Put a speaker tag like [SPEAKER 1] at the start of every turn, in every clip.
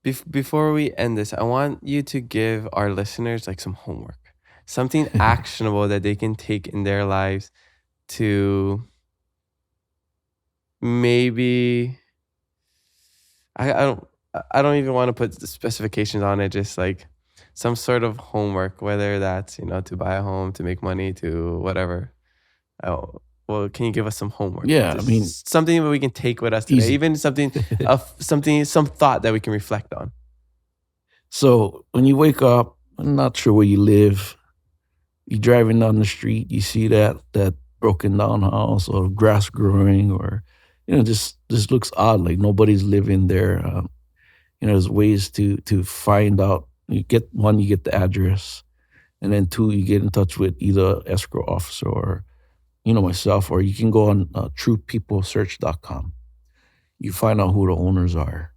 [SPEAKER 1] Before we end this, I want you to give our listeners like some homework, something actionable that they can take in their lives to maybe I don't even want to put the specifications on it, just like some sort of homework, whether that's, to buy a home, to make money, to whatever. Oh, well, can you give us some homework?
[SPEAKER 2] Yeah, I mean,
[SPEAKER 1] Just something that we can take with us today,
[SPEAKER 2] easy.
[SPEAKER 1] even some thought that we can reflect on.
[SPEAKER 2] So when you wake up, I'm not sure where you live. You're driving down the street, you see that broken down house or grass growing, or just looks odd, like nobody's living there. There's ways to find out. You get the address, and then two, you get in touch with either escrow officer or myself, or you can go on truepeoplesearch.com. You find out who the owners are,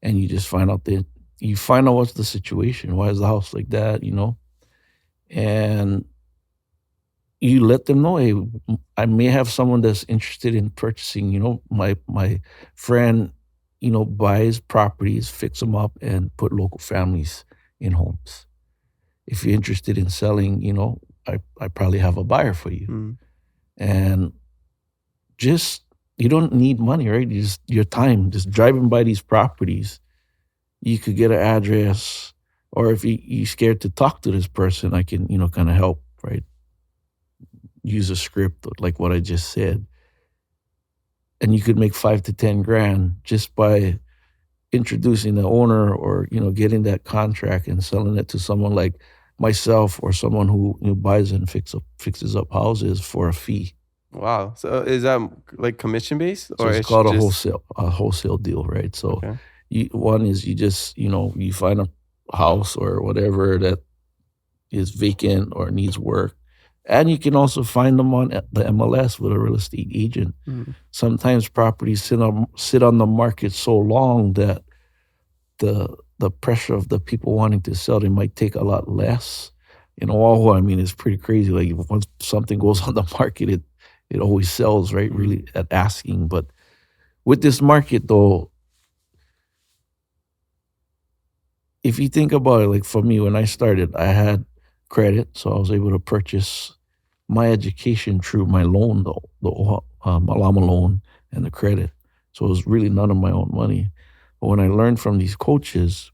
[SPEAKER 2] and you find out what's the situation. Why is the house like that? And you let them know, hey, I may have someone that's interested in purchasing. My friend, buys properties, fix them up, and put local families in homes. If you're interested in selling, I probably have a buyer for you.
[SPEAKER 1] Mm.
[SPEAKER 2] And just you don't need money, right? Just your time, just driving by these properties. You could get an address, or if you're scared to talk to this person, I can, kind of help, right? Use a script like what I just said. And you could make 5 to 10 grand just by introducing the owner, or, getting that contract and selling it to someone like myself, or someone who buys and fixes up houses for a fee.
[SPEAKER 1] Wow. So is that like commission based,
[SPEAKER 2] So
[SPEAKER 1] or
[SPEAKER 2] it's
[SPEAKER 1] it's
[SPEAKER 2] called
[SPEAKER 1] just
[SPEAKER 2] a wholesale deal, right? So
[SPEAKER 1] okay?
[SPEAKER 2] one is you just, you find a house or whatever that is vacant or needs work. And you can also find them on the MLS with a real estate agent.
[SPEAKER 1] Mm.
[SPEAKER 2] Sometimes properties sit on the market so long that the pressure of the people wanting to sell, they might take a lot less. In Oahu, I mean, it's pretty crazy. Like once something goes on the market, it always sells, right? Really at asking. But with this market, though, if you think about it, like for me, when I started, I had credit, so I was able to purchase my education through my loan, the Malama loan and the credit. So it was really none of my own money. But when I learned from these coaches,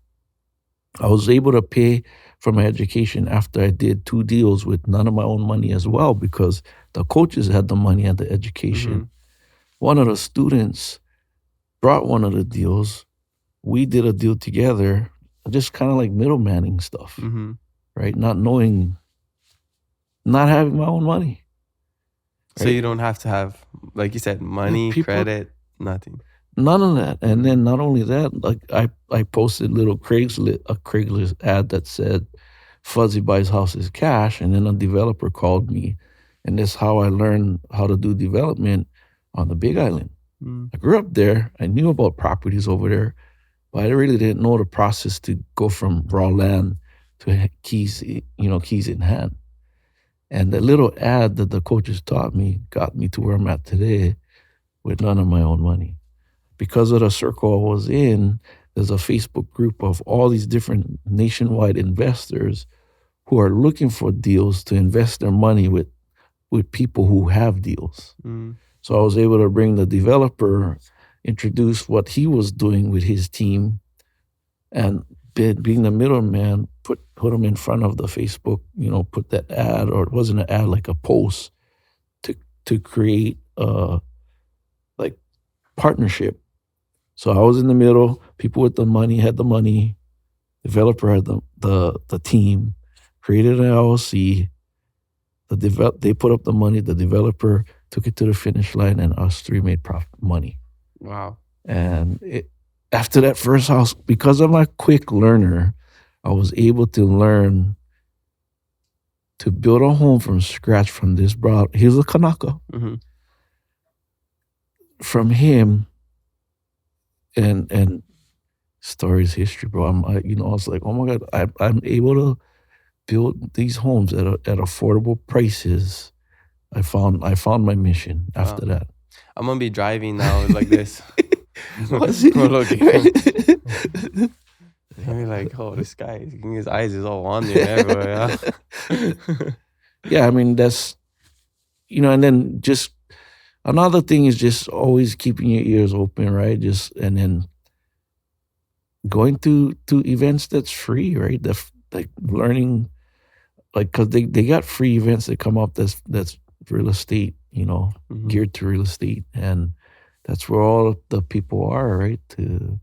[SPEAKER 2] I was able to pay for my education after I did 2 deals with none of my own money as well, because the coaches had the money and the education.
[SPEAKER 1] Mm-hmm.
[SPEAKER 2] One of the students brought one of the deals. We did a deal together, just kind of like middlemaning stuff,
[SPEAKER 1] Mm-hmm.
[SPEAKER 2] right? Not knowing, not having my own money.
[SPEAKER 1] So
[SPEAKER 2] Right?
[SPEAKER 1] you don't have to have, like you said, money,
[SPEAKER 2] People,
[SPEAKER 1] credit, nothing.
[SPEAKER 2] none of that. And then not only that, like I posted a Craigslist ad that said Fuzzy buys houses cash, and then a developer called me, and that's how I learned how to do development on the Big Island.
[SPEAKER 1] Mm.
[SPEAKER 2] I grew up there. I knew about properties over there, but I really didn't know the process to go from raw land to keys in hand. And the little ad that the coaches taught me got me to where I'm at today with none of my own money. Because of the circle I was in, there's a Facebook group of all these different nationwide investors who are looking for deals to invest their money with people who have deals.
[SPEAKER 1] Mm.
[SPEAKER 2] So I was able to bring the developer, introduce what he was doing with his team, and being the middleman, put him in front of the Facebook, put that ad, or it wasn't an ad, like a post, to create like partnership. So I was in the middle. People with the money had the money. Developer had the team. Created an LLC. They put up the money. The developer took it to the finish line, and us three made money.
[SPEAKER 1] Wow.
[SPEAKER 2] And after that first house, because I'm a quick learner, I was able to learn to build a home from scratch from this brother. He was a Kanaka.
[SPEAKER 1] Mm-hmm.
[SPEAKER 2] From him, and stories, history, bro. I was like, oh my God, I'm able to build these homes at affordable prices. I found my mission after that.
[SPEAKER 1] I'm gonna be driving now like this.
[SPEAKER 2] Was it?
[SPEAKER 1] Okay. And you're like, oh, this guy, his eyes is all wandering everywhere. Yeah.
[SPEAKER 2] Yeah, I mean, that's, and then just another thing is just always keeping your ears open, right? And then going to events that's free, right? Like learning, like, cause they got free events that come up that's real estate,
[SPEAKER 1] Mhm.
[SPEAKER 2] geared to real estate, and that's where all the people are, right? To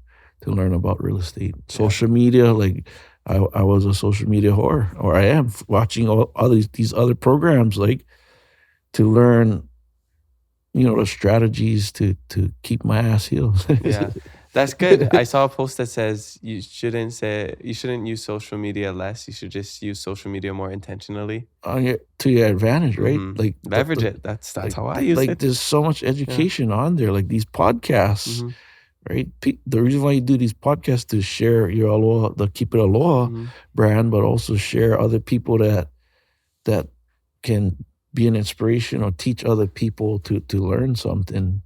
[SPEAKER 2] learn about real estate, social media. Like I was a social media whore, or I am watching all these other programs, like to learn, the strategies to keep my ass healed.
[SPEAKER 1] Yeah. That's good. I saw a post that says you shouldn't use social media less. You should just use social media more intentionally.
[SPEAKER 2] To your advantage, right?
[SPEAKER 1] Hmm.
[SPEAKER 2] Like
[SPEAKER 1] Leverage it. That's
[SPEAKER 2] like
[SPEAKER 1] how I use
[SPEAKER 2] like
[SPEAKER 1] it.
[SPEAKER 2] there's so much
[SPEAKER 1] Yeah.
[SPEAKER 2] education on there, like these podcasts,
[SPEAKER 1] Hmm.
[SPEAKER 2] right? The reason why you do these podcasts to share your Aloha, the Keep It Aloha
[SPEAKER 1] Hmm.
[SPEAKER 2] brand, but also share other people that can be an inspiration or teach other people to learn something,